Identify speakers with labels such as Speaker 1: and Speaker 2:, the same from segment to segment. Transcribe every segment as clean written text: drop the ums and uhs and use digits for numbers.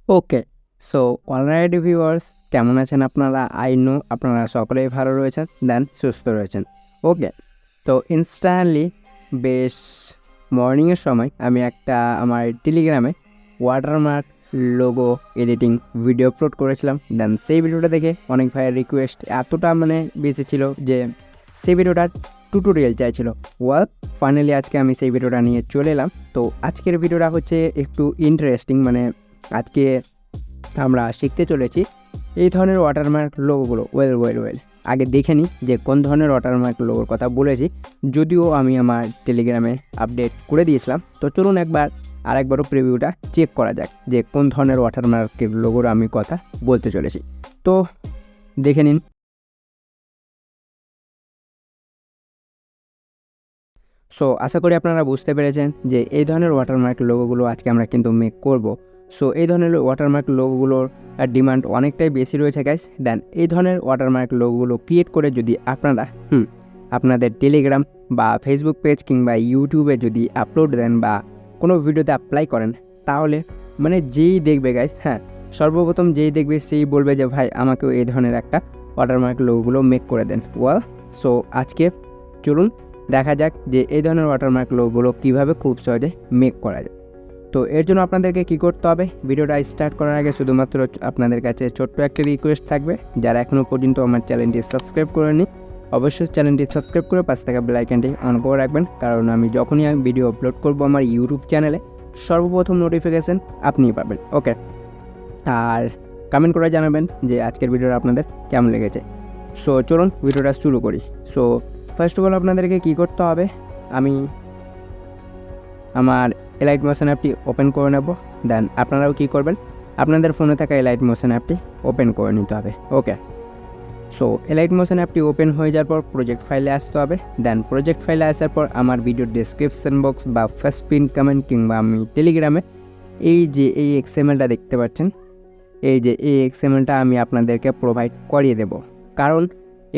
Speaker 1: ওকে, so alright viewers, কেমন আছেন আপনারা? আই নো আপনারা সকলেই ভালো রয়েছেন, দেন সুস্থ রয়েছেন। ওকে, তো ইনস্ট্যান্টলি বেশ মর্নিংয়ের সময় আমি একটা আমার টেলিগ্রামে watermark logo editing video upload করেছিলাম। দেন সেই ভিডিওটা দেখে অনেক ভাইয়ের রিকোয়েস্ট এতটা বেশি ছিল যে সেই ভিডিওটার টিউটোরিয়াল চাইছিল। ওয়েল, ফাইনালি আজকে আমি সেই ভিডিওটা নিয়ে চলে এলাম। তো আজকের ভিডিওটা হচ্ছে একটু ইন্টারেস্টিং, আজকে আমরা শিখতে চলেছি এই ধরনের ওয়াটারমার্ক লোগোগুলো। ওয়েল আগে দেখে নিই যে কোন ধরনের ওয়াটারমার্ক লোগোর কথা বলেছি, যদিও আমি আমার টেলিগ্রামে আপডেট করে দিয়েছিলাম। তো চলুন আরেকবারও প্রিভিউটা চেক করা যাক যে কোন ধরনের ওয়াটারমার্কের লোগোর আমি কথা বলতে চলেছি। তো দেখে নিন। সো আশা করি আপনারা বুঝতে পেরেছেন যে এই ধরনের ওয়াটারমার্ক লোগোগুলো আজকে আমরা কিন্তু মেক করব। সো এই ধরনের ওয়াটারমার্ক লোগোগুলোর ডিমান্ড অনেকটাই বেশি রয়েছে গাইস। দেন এই ধরনের ওয়াটারমার্ক লোগোগুলো ক্রিয়েট করে যদি আপনারা আপনাদের টেলিগ্রাম বা ফেসবুক পেজ কিংবা ইউটিউবে যদি আপলোড দেন বা কোনো ভিডিওতে অ্যাপ্লাই করেন, তাহলে যেই দেখবে গাইস, সর্বপ্রথম যেই দেখবে সেই বলবে যে ভাই আমাকেও এই ধরনের একটা ওয়াটারমার্ক লোগোগুলো মেক করে দেন। ওয়েল, সো আজকে চলুন দেখা যাক যে এই ধরনের ওয়াটারমার্ক লোগোগুলো কীভাবে খুব সহজে মেক করা যায়। তো এর জন্য আপনাদেরকে কী করতে হবে, ভিডিওটা স্টার্ট করার আগে শুধুমাত্র আপনাদের কাছে ছোট্ট একটা রিকোয়েস্ট থাকবে, যারা এখনও পর্যন্ত আমার চ্যানেলটি সাবস্ক্রাইব করেনি অবশ্যই চ্যানেলটি সাবস্ক্রাইব করে পাশে থাকা বেল আইকনটি অন করে রাখবেন, কারণ আমি যখনই ভিডিও আপলোড করব আমার ইউটিউব চ্যানেলে সর্বপ্রথম নোটিফিকেশান আপনিই পাবেন। ওকে, আর কমেন্ট করে জানাবেন যে আজকের ভিডিওটা আপনাদের কেমন লেগেছে। সো চলুন ভিডিওটা শুরু করি। সো ফার্স্ট অফ অল আপনাদেরকে কী করতে হবে, আমি আমার এলাইট মোশন অ্যাপটি ওপেন করে নেব। দেন আপনারাও কী করবেন, আপনাদের ফোনে থাকা এলাইট মোশন অ্যাপটি ওপেন করে নিতে হবে। ওকে, সো এলাইট মোশন অ্যাপটি ওপেন হয়ে যাওয়ার পর প্রজেক্ট ফাইলে আসতে হবে। দেন প্রজেক্ট ফাইলে আসার পর আমার ভিডিওর ডেসক্রিপশন বক্স বা ফার্স্ট পিন কমেন্ট কিংবা আমি টেলিগ্রামে এই এক্সএমএলটা দেখতে পাচ্ছেন, এই এক্সএমএলটা আমি আপনাদেরকে প্রোভাইড করিয়ে দেব। কারণ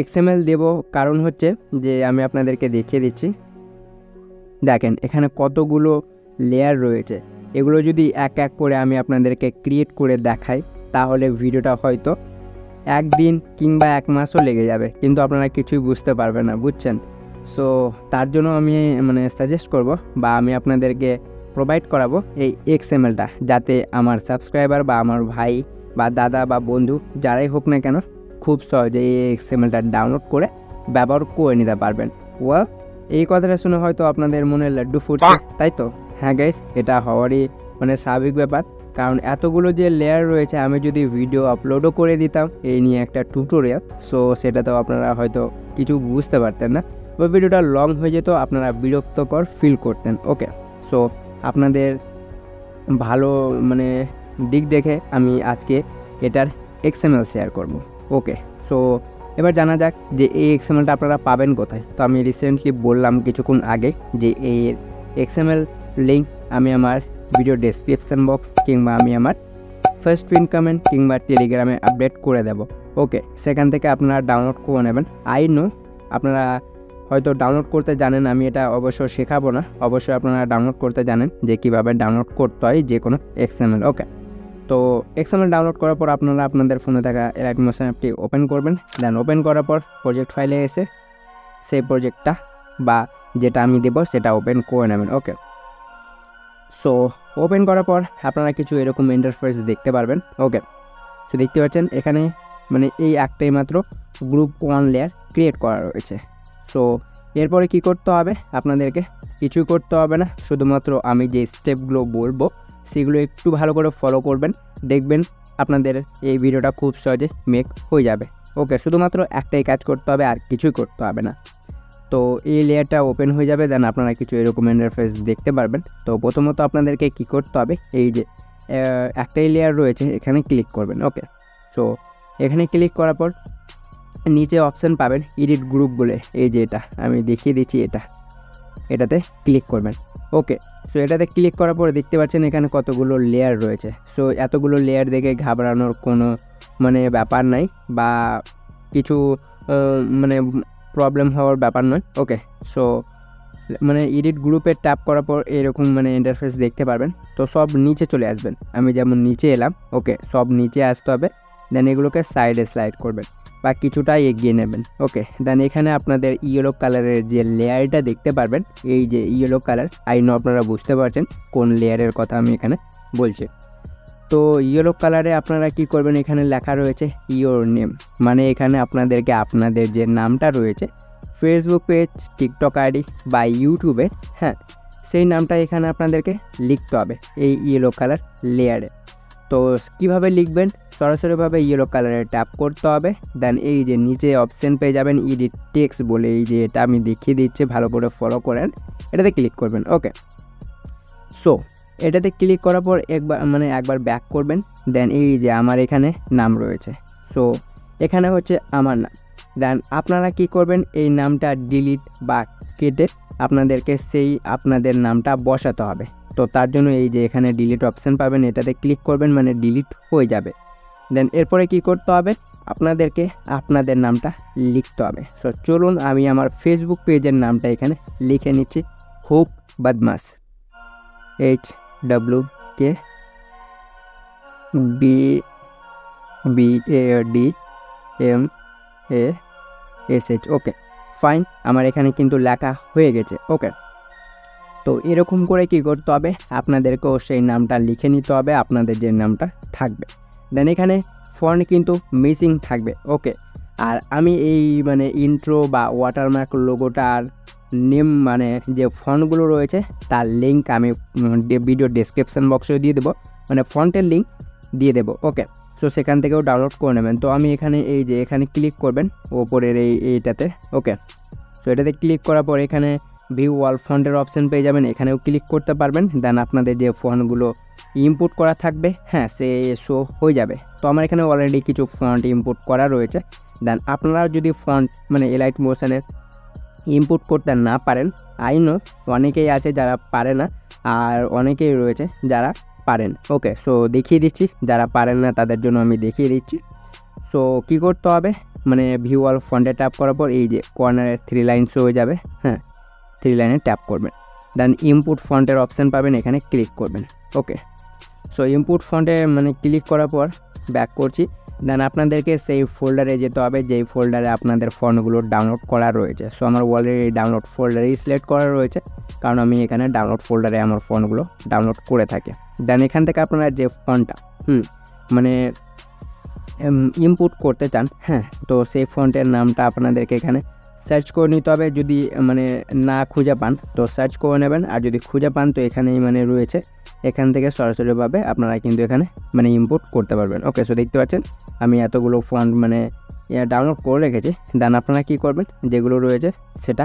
Speaker 1: এক্সএমএল দেব কারণ হচ্ছে যে আমি আপনাদেরকে দেখিয়ে দিচ্ছি। দেখেন এখানে কতগুলো লেয়ার রয়েছে, এগুলো যদি এক এক করে আমি আপনাদেরকে ক্রিয়েট করে দেখাই তাহলে ভিডিওটা হয়তো একদিন কিংবা এক মাসও লেগে যাবে, কিন্তু আপনারা কিছুই বুঝতে পারবেন না, বুঝছেন। সো তার জন্য আমি সাজেস্ট করব বা আমি আপনাদেরকে প্রোভাইড করাবো এই এক্সএমএলটা, যাতে আমার সাবস্ক্রাইবার বা আমার ভাই বা দাদা বা বন্ধু যারাই হোক না কেন খুব সহজে এই এক্সএমএলটা ডাউনলোড করে ব্যবহার করে নিতে পারবেন। ওয়েল, এই কথাটা শুনে হয়তো আপনাদের মনে লাড্ডু ফুটছে, তাই তো? হ্যাঁ গাইস, এটা হওয়ারই স্বাভাবিক ব্যাপার, কারণ এতগুলো যে লেয়ার রয়েছে আমি যদি ভিডিও আপলোডও করে দিতাম এই নিয়ে একটা টিউটোরিয়াল, সো সেটা তো আপনারা হয়তো কিছু বুঝতে পারতেন না বা ভিডিওটা লং হয়ে যেত, আপনারা বিরক্তকর ফিল করতেন। ওকে, সো আপনাদের ভালো দিক দেখে আমি আজকে এটার এক্সএমএল শেয়ার করব। ওকে, সো এবার জানা যাক যে এই এক্সএমএলটা আপনারা পাবেন কোথায়। তো আমি রিসেন্টলি বললাম কিছুক্ষণ আগে যে এই এক্সএমএল লিঙ্ক আমি আমার ভিডিও ডেসক্রিপশন বক্স কিংবা আমি আমার ফার্স্ট পিন কমেন্ট কিংবা টেলিগ্রামে আপডেট করে দেব। ওকে, সেখান থেকে আপনারা ডাউনলোড করে নেবেন। আই নো আপনারা হয়তো ডাউনলোড করতে জানেন, আমি এটা অবশ্য শেখাবো না, অবশ্যই আপনারা ডাউনলোড করতে জানেন যে কীভাবে ডাউনলোড করতে হয় যে কোনো এক্সএমএল। ওকে, তো এক্সএমএল ডাউনলোড করার পর আপনারা আপনাদের ফোনে থাকা এলাইট মোশন অ্যাপটি ওপেন করবেন। দেন ওপেন করার পর প্রজেক্ট ফাইলে এসে সেই প্রজেক্টটা বা যেটা আমি দেবো সেটা ওপেন করে নেবেন। ওকে, সো ওপেন করার পর আপনারা কিছু এরকম ইন্টারফেস দেখতে পারবেন। ওকে, সো দেখতে পাচ্ছেন এখানে এই একটাই মাত্র গ্রুপ 1 লেয়ার ক্রিয়েট করা রয়েছে। সো এরপরে কি করতে হবে, আপনাদেরকে কিছুই করতে হবে না, শুধুমাত্র আমি যে স্টেপগুলো বলবো সেগুলো একটু ভালো করে ফলো করবেন, দেখবেন আপনাদের এই ভিডিওটা খুব সহজে মেক হয়ে যাবে। ওকে, শুধুমাত্র একটাই কাজ করতে হবে, আর কিছুই করতে হবে না। তো এই লেয়ারটা ওপেন হয়ে যাবে, দেন আপনারা কিছু এরকম ইন্টারফেস দেখতে পারবেন। তো প্রথমত আপনাদেরকে কি করতে হবে, এই যে একটাই লেয়ার রয়েছে এখানে ক্লিক করবেন। ওকে, সো এখানে ক্লিক করার পর নিচে অপশান পাবেন এডিট গ্রুপ বলে, এই যে এটা আমি দেখিয়ে দিচ্ছি, এটাতে ক্লিক করবেন। ওকে, সো এটাতে ক্লিক করার পরে দেখতে পাচ্ছেন এখানে কতগুলো লেয়ার রয়েছে। সো এতগুলো লেয়ার দেখে ঘাবড়ানোর কোনো ব্যাপার নাই বা কিছু প্রবলেম হওয়ার ব্যাপার নয়। ওকে, সো মানে এডিট গ্রুপে ট্যাপ করার পর এরকম মানে ইন্টারফেস দেখতে পারবেন। তো সব নিচে চলে আসবেন, আমি যেমন নিচে এলাম, ওকে, সব নিচে আসতে হবে। দেন এগুলোকে সাইডে স্লাইড করবেন বা কিছুটা এগিয়ে নেবেন, ওকে। দেন এখানে আপনাদের ইয়েলো কালারের যে লেয়ারটা দেখতে পারবেন, এই যে ইয়েলো কালার, আই নো আপনারা বুঝতে পারছেন কোন লেয়ারের কথা আমি এখানে বলছি। তো ইয়েলো কালারে আপনারা কি করবেন, এখানে লেখা রয়েছে ইয়োর নেম, মানে এখানে আপনাদেরকে আপনাদের যে নামটা রয়েছে ফেসবুক পেজ, টিকটক আইডি বা ইউটিউবে, হ্যাঁ, সেই নামটা এখানে আপনাদেরকে লিখতে হবে এই ইয়েলো কালার লেয়ারে। তো কীভাবে লিখবেন, সরাসরিভাবে ইয়েলো কালারে ট্যাপ করতে হবে। দেন এই যে নিচে অপশান পেয়ে যাবেন এডিট টেক্সট বলে, এই যে এটা আমি দেখিয়ে দিচ্ছি, ভালো করে ফলো করেন, এটাতে ক্লিক করবেন, ওকে। সো এটাতে ক্লিক করার পর একবার ব্যাক করবেন। দেন এই যে আমার এখানে নাম রয়েছে, সো এখানে হচ্ছে আমার নাম। দেন আপনারা কি করবেন, এই নামটা ডিলিট বা কেটে আপনাদেরকে সেই আপনাদের নামটা বসাতে হবে। তো তার জন্য এই যে এখানে ডিলিট অপশান পাবেন, এটাতে ক্লিক করবেন, মানে ডিলিট হয়ে যাবে। দেন এরপরে কি করতে হবে, আপনাদেরকে আপনাদের নামটা লিখতে হবে। সো চলুন আমি আমার ফেসবুক পেজের নামটা এখানে লিখে নিচ্ছি, হোপ বদমাস, HWKBBADMASH, ওকে ফাইন। আমার এখানে কিন্তু লেখা হয়ে গেছে, ওকে। তো এরকম করে কি করতে হবে, আপনাদেরকেও সেই নামটা লিখে নিতে হবে, আপনাদের যে নামটা থাকবে। দেন এখানে ফন্ট কিন্তু মিসিং থাকবে, ওকে। আর আমি এই মানে ইন্ট্রো বা ওয়াটারমার্ক লোগোটার নেম মানে যে ফন্টগুলো রয়েছে তার লিঙ্ক আমি ভিডিও ডেসক্রিপশান বক্সে দিয়ে দেবো, মানে ফন্টের লিঙ্ক দিয়ে দেবো, ওকে। সো সেখান থেকেও ডাউনলোড করে নেবেন। তো আমি এখানে এই যে এখানে ক্লিক করবেন ওপরের এইটাতে, ওকে। সো এটাতে ক্লিক করার পর এখানে ভিউ ওয়াল ফন্টের অপশান পেয়ে যাবেন, এখানেও ক্লিক করতে পারবেন। দেন আপনাদের যে ফন্টগুলো ইনপুট করা থাকবে, হ্যাঁ, সে শো হয়ে যাবে। তো আমার এখানে অলরেডি কিছু ফন্ট ইনপুট করা রয়েছে। দেন আপনারা যদি ফন্ট মানে এলাইট মোশনের ইনপুট করতে না পারেন, আই নো অনেকেই আছে যারা পারে না, আর অনেকেই রয়েছে যারা পারেন, ওকে। সো দেখিয়ে দিচ্ছি, যারা পারেন না তাদের জন্য আমি দেখিয়ে দিচ্ছি। সো কী করতে হবে, মানে ভিউ অল ফন্টে ট্যাপ করার পর এই যে কর্নারে 3 লাইন শো হয়ে যাবে, হ্যাঁ, 3 লাইনে ট্যাপ করবেন। দেন ইনপুট ফন্টের অপশান পাবেন, এখানে ক্লিক করবেন, ওকে। সো ইনপুট ফন্টে মানে ক্লিক করার পর ব্যাক করছি। দেন আপনাদেরকে সেই ফোল্ডারে যেতে হবে যেই ফোল্ডারে আপনাদের ফন্টগুলো ডাউনলোড করা রয়েছে। সো আমার অলরেডি ডাউনলোড ফোল্ডারেই সিলেক্ট করা রয়েছে, কারণ আমি এখানে ডাউনলোড ফোল্ডারে আমার ফন্টগুলো ডাউনলোড করে থাকি। দেন এখান থেকে আপনারা যে ফন্টটা মানে ইনপুট করতে চান, হ্যাঁ, তো সেই ফন্টের নামটা আপনাদেরকে এখানে সার্চ করে নিতে হবে। যদি মানে না খুঁজে পান তো সার্চ করে নেবেন, আর যদি খুঁজে পান তো এখানেই মানে রয়েছে, এখান থেকে সরাসরিভাবে আপনারা কিন্তু এখানে মানে ইনপুট করতে পারবেন, ওকে। সো দেখতে পাচ্ছেন আমি এতগুলো ফন্ট মানে ডাউনলোড করে রেখেছি। দেন আপনারা কী করবেন, যেগুলো রয়েছে সেটা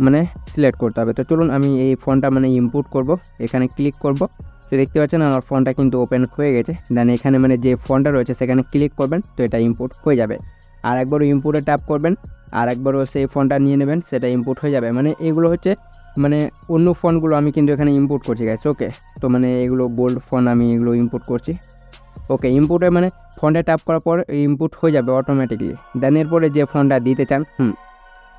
Speaker 1: মানে সিলেক্ট করতে হবে। তো চলুন আমি এই ফন্টটা মানে ইনপুট করব, এখানে ক্লিক করব। তো দেখতে পাচ্ছেন আমার ফন্টটা কিন্তু ওপেন হয়ে গেছে। দেন এখানে মানে যে ফন্টটা রয়েছে সেখানে ক্লিক করবেন, তো এটা ইনপুট হয়ে যাবে। আর একবারও ইনপুটে ট্যাপ করবেন, আর একবারও সেই ফন্টটা নিয়ে নেবেন, সেটা ইনপুট হয়ে যাবে। মানে এগুলো হচ্ছে মানে অন্য ফন্টগুলো আমি কিন্তু এখানে ইনপুট করছি গাইস, ওকে। তো মানে এগুলো বোল্ড ফন্ট আমি এগুলো ইনপুট করছি, ওকে। ইনপুটে মানে ফন্টে ট্যাপ করার পর ইনপুট হয়ে যাবে অটোমেটিকলি। দেন এরপরে যে ফন্টটা দিতে চান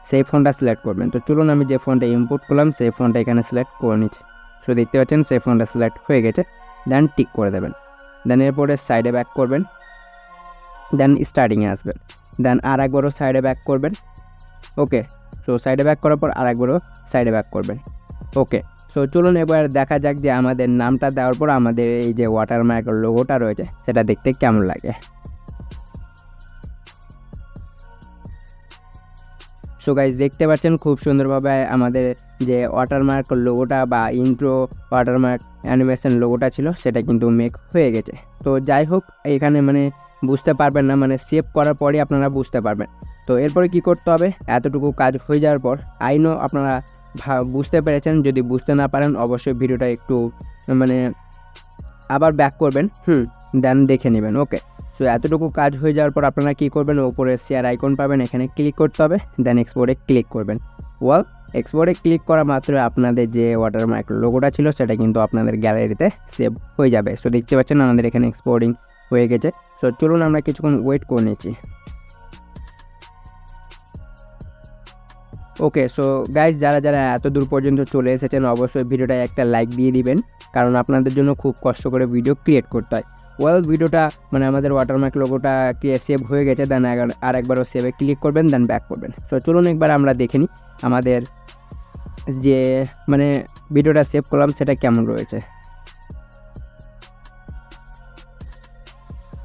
Speaker 1: সেই ফন্টটা সিলেক্ট করবেন। তো চলুন আমি যে ফন্টটা ইনপুট করলাম সেই ফন্টটা এখানে সিলেক্ট করে নিচ্ছি। সো দেখতে পাচ্ছেন সেই ফন্টটা সিলেক্ট হয়ে গেছে। দেন টিক করে দেবেন। দেন এরপরে সাইডে ব্যাক করবেন, দেন স্টার্টিংয়ে আসবেন। দেন আর একবারও সাইডে ব্যাক করবেন, ওকে। সো সাইডে ব্যাক করার পর আর একবারও সাইডে ব্যাক করবেন, ওকে। সো চলুন এবার দেখা যাক যে আমাদের নামটা দেওয়ার পর আমাদের এই যে ওয়াটারমার্ক লোগোটা রয়েছে সেটা দেখতে কেমন লাগে। সো গাইজ দেখতে পাচ্ছেন খুব সুন্দরভাবে আমাদের যে ওয়াটারমার্ক লোগোটা বা ইন্ট্রো ওয়াটারমার্ক অ্যানিমেশন লোগোটা ছিল সেটা কিন্তু মেক হয়ে গেছে। তো যাই হোক, এখানে মানে বুঝতে পারবেন না, মানে সেভ করার পরই আপনারা বুঝতে পারবেন। তো এরপরে কি করতে হবে, এতটুকু কাজ হয়ে যাওয়ার পর আই নো আপনারা বুঝতে পেরেছেন। যদি বুঝতে না পারেন অবশ্যই ভিডিওটা একটু মানে আবার ব্যাক করবেন, দেন দেখে নেবেন, ওকে। সো এতটুকু কাজ হয়ে যাওয়ার পর আপনারা কী করবেন, ওপরে শেয়ার আইকন পাবেন, এখানে ক্লিক করতে হবে। দেন এক্সপোর্টে ক্লিক করবেন। ওয়েল, এক্সপোর্টে ক্লিক করা মাত্র আপনাদের যে ওয়াটারমার্ক লোগোটা ছিল সেটা কিন্তু আপনাদের গ্যালারিতে সেভ হয়ে যাবে। সো দেখতে পাচ্ছেন আমাদের এখানে এক্সপোর্টিং হয়ে গেছে। সো চলুন আমরা কিছুক্ষণ ওয়েট করে নিচ্ছি। ওকে, সো গাইজ যারা যারা এত দূর পর্যন্ত চলে এসেছেন অবশ্যই ভিডিওটায় একটা লাইক দিয়ে দিবেন, কারণ আপনাদের জন্য খুব কষ্ট করে ভিডিও ক্রিয়েট করতে হয়। ভিডিওটা মানে আমাদের ওয়াটারমার্ক লোগোটা সেভ হয়ে গেছে, দেন আর একবারও সেভে ক্লিক করবেন, দেন ব্যাক করবেন। তো চলুন একবার আমরা দেখে নিই আমাদের যে মানে ভিডিওটা সেভ করলাম সেটা কেমন রয়েছে।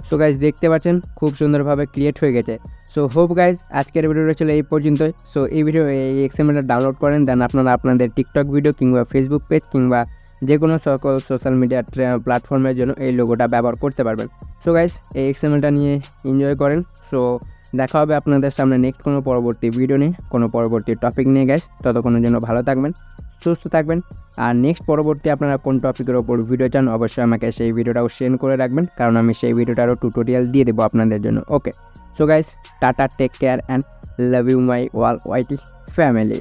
Speaker 1: সো গাইজ দেখতে পাচ্ছেন খুব সুন্দরভাবে ক্রিয়েট হয়ে গেছে। সো হোপ গাইজ আজকের ভিডিওটা ছিল এই পর্যন্তই। সো এই এক্সএমএলটা ডাউনলোড করেন, দেন আপনারা আপনাদের টিকটক ভিডিও কিংবা ফেসবুক পেজ কিংবা যে কোনো সকল সোশ্যাল মিডিয়া প্ল্যাটফর্মের জন্য এই লোগোটা ব্যবহার করতে পারবেন। সো গাইজ এই এক্সএমএলটা নিয়ে এনজয় করেন। সো দেখা হবে আপনাদের সামনে নেক্সট কোনো পরবর্তী ভিডিও নিয়ে, কোনো পরবর্তী টপিক নিয়ে গাইজ। ততক্ষণের জন্য ভালো থাকবেন, সুস্থ থাকবেন। আর নেক্সট পরবর্তী আপনারা কোন টপিকের ওপর ভিডিও চান অবশ্যই আমাকে সেই ভিডিওটাও সেন্ড করে রাখবেন, কারণ আমি সেই ভিডিওটারও টিউটোরিয়াল দিয়ে দেবো আপনাদের জন্য। Okay, so guys tata, take care and love you my whole YT family.